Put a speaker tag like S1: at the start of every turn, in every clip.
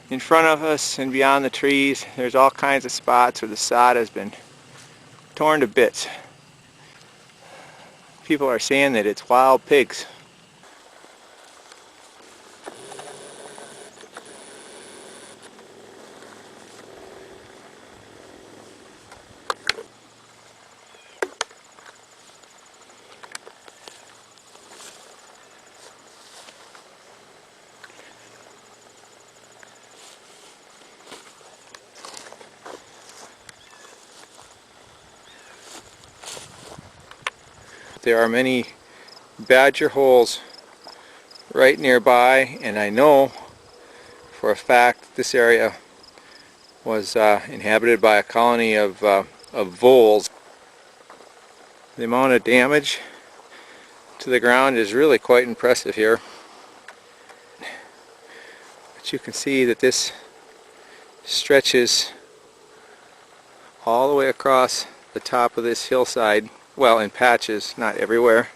S1: In front of us and beyond the trees, there's all kinds of spots where the sod has been torn to bits. People are saying that it's wild pigs. There are many badger holes right nearby, and I know for a fact this area was inhabited by a colony of voles. The amount of damage to the ground is really quite impressive here. But you can see that this stretches all the way across the top of this hillside. Well, in patches, not everywhere,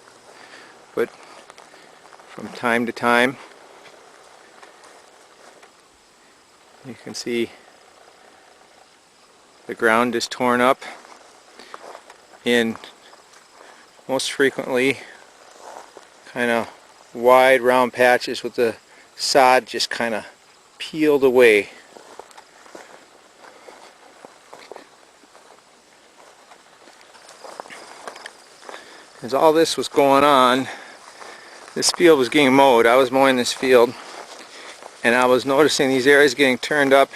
S1: but from time to time you can see the ground is torn up in most frequently kind of wide round patches with the sod just kind of peeled away. As all this was going on, this field was getting mowed. I was mowing this field and I was noticing these areas getting turned up,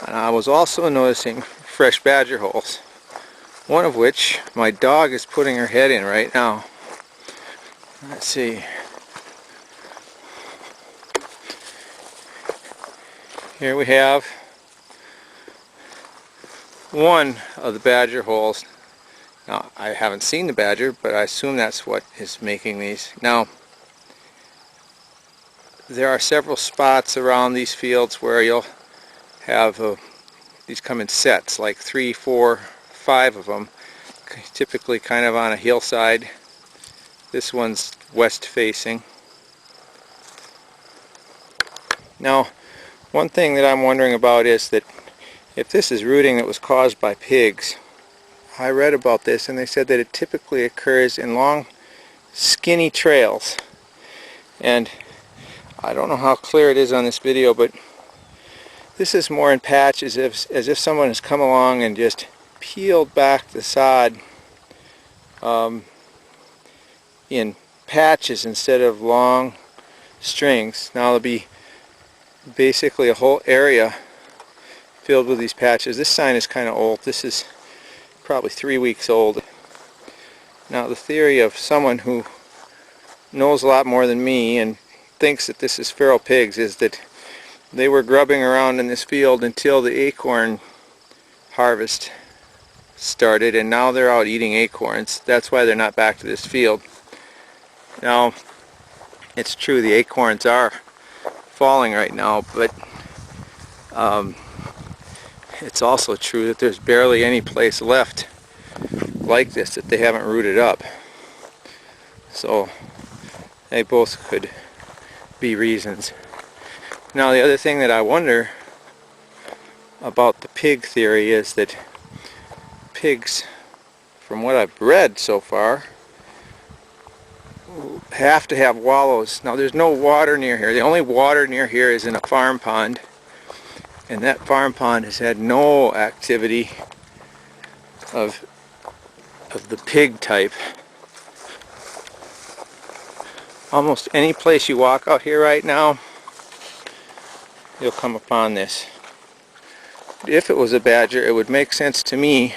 S1: and I was also noticing fresh badger holes, one of which my dog is putting her head in right now. Let's see. Here we have one of the badger holes. Now, I haven't seen the badger, but I assume that's what is making these. Now, there are several spots around these fields where you'll have these come in sets, like 3, 4, 5 of them, typically kind of on a hillside. This one's west facing. Now, one thing that I'm wondering about is that if this is rooting that was caused by pigs, I read about this and they said that it typically occurs in long, skinny trails. And I don't know how clear it is on this video, but this is more in patches, as if someone has come along and just peeled back the sod in patches instead of long strings. Now there'll be basically a whole area filled with these patches. This sign is kind of old. This is probably 3 weeks old. Now the theory of someone who knows a lot more than me and thinks that this is feral pigs is that they were grubbing around in this field until the acorn harvest started, and now they're out eating acorns. That's why they're not back to this field. Now, it's true the acorns are falling right now, but it's also true that there's barely any place left like this that they haven't rooted up. So they both could be reasons. Now, the other thing that I wonder about the pig theory is that pigs, from what I've read so far, have to have wallows. Now, there's no water near here. The only water near here is in a farm pond, and that farm pond has had no activity of the pig type. Almost any place you walk out here right now, you'll come upon this. If it was a badger, it would make sense to me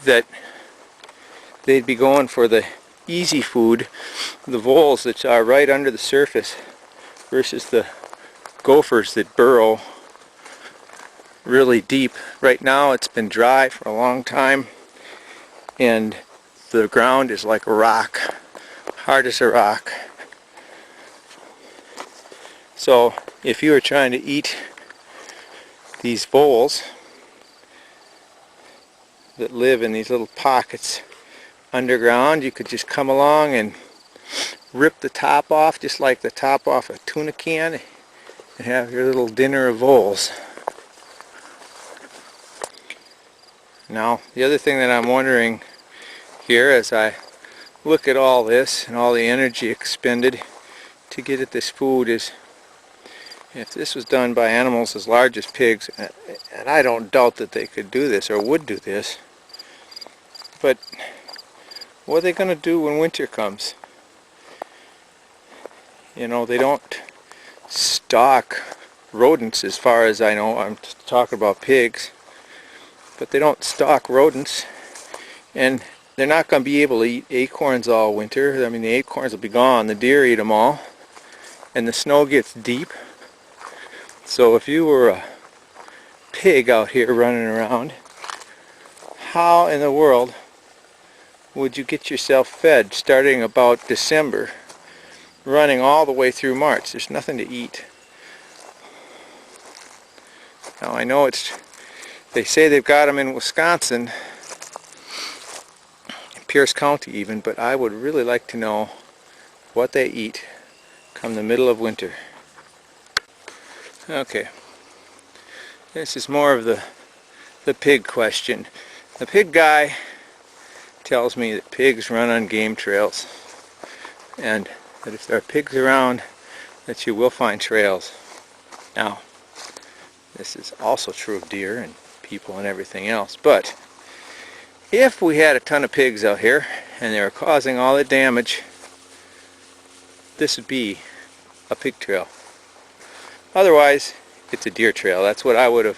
S1: that they'd be going for the easy food, the voles that are right under the surface, versus the gophers that burrow really deep. Right now it's been dry for a long time and the ground is like a rock, hard as a rock. So if you were trying to eat these voles that live in these little pockets underground, you could just come along and rip the top off, just like the top off a tuna can, and have your little dinner of voles. Now, the other thing that I'm wondering here as I look at all this and all the energy expended to get at this food is, if this was done by animals as large as pigs, and I don't doubt that they could do this or would do this, but what are they going to do when winter comes? You know, they don't stock rodents as far as I know. I'm talking about pigs, but they don't stock rodents, and they're not going to be able to eat acorns all winter. I mean, the acorns will be gone, the deer eat them all, and the snow gets deep. So if you were a pig out here running around, how in the world would you get yourself fed starting about December, running all the way through March? There's nothing to eat. Now I know they say they've got them in Wisconsin, Pierce County even, but I would really like to know what they eat come the middle of winter. Okay, this is more of the pig question. The pig guy tells me that pigs run on game trails, and that if there are pigs around, that you will find trails. Now, this is also true of deer and people and everything else, but if we had a ton of pigs out here and they were causing all the damage, this would be a pig trail. Otherwise, it's a deer trail. That's what I would have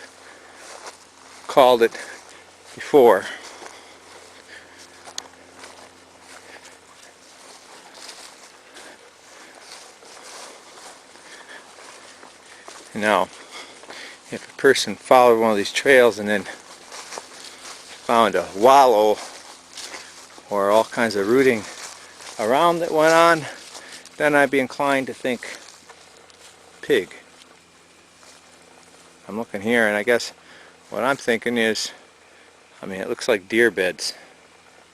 S1: called it before. Now, if a person followed one of these trails and then found a wallow or all kinds of rooting around that went on, then I'd be inclined to think pig. I'm looking here, and I guess what I'm thinking is, I mean, it looks like deer beds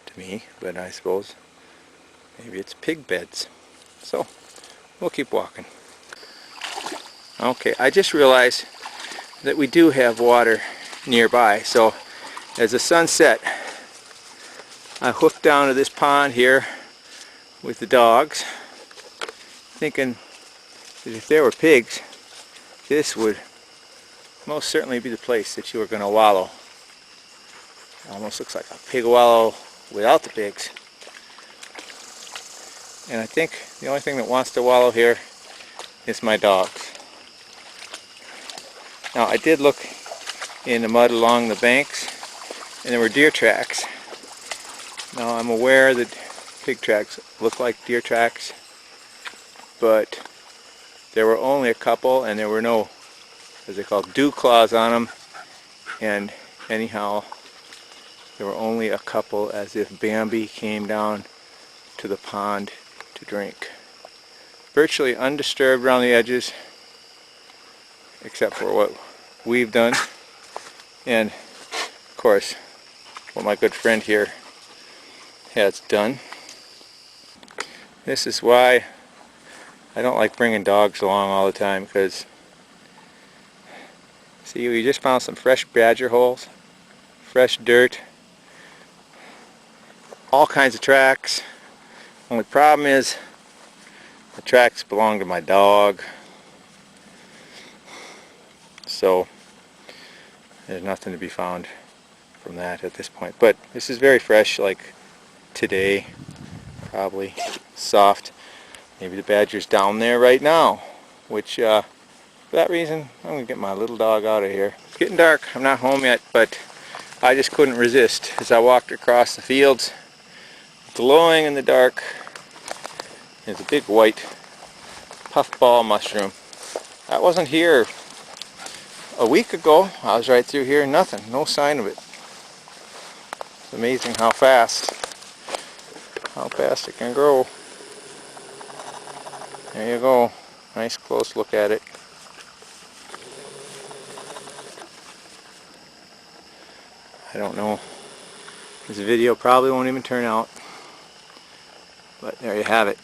S1: to me, but I suppose maybe it's pig beds. So we'll keep walking. Okay, I just realized that we do have water nearby, so as the sun set, I hooked down to this pond here with the dogs, thinking that if there were pigs, this would most certainly be the place that you were going to wallow. It almost looks like a pig wallow without the pigs. And I think the only thing that wants to wallow here is my dogs. Now, I did look in the mud along the banks, and there were deer tracks. Now, I'm aware that pig tracks look like deer tracks, but there were only a couple, and there were no, as they call, dew claws on them, and anyhow, there were only a couple, as if Bambi came down to the pond to drink. Virtually undisturbed around the edges, except for what we've done, and of course what my good friend here has done. This is why I don't like bringing dogs along all the time, because see, we just found some fresh badger holes, fresh dirt, all kinds of tracks. Only problem is the tracks belong to my dog, so there's nothing to be found from that at this point. But this is very fresh, like today, probably soft. Maybe the badger's down there right now, which for that reason I'm going to get my little dog out of here. It's getting dark, I'm not home yet, but I just couldn't resist as I walked across the fields. Glowing in the dark is a big white puffball mushroom. That wasn't here a week ago. I was right through here, nothing, no sign of it. It's amazing how fast it can grow. There you go, nice close look at it. I don't know, this video probably won't even turn out, but there you have it.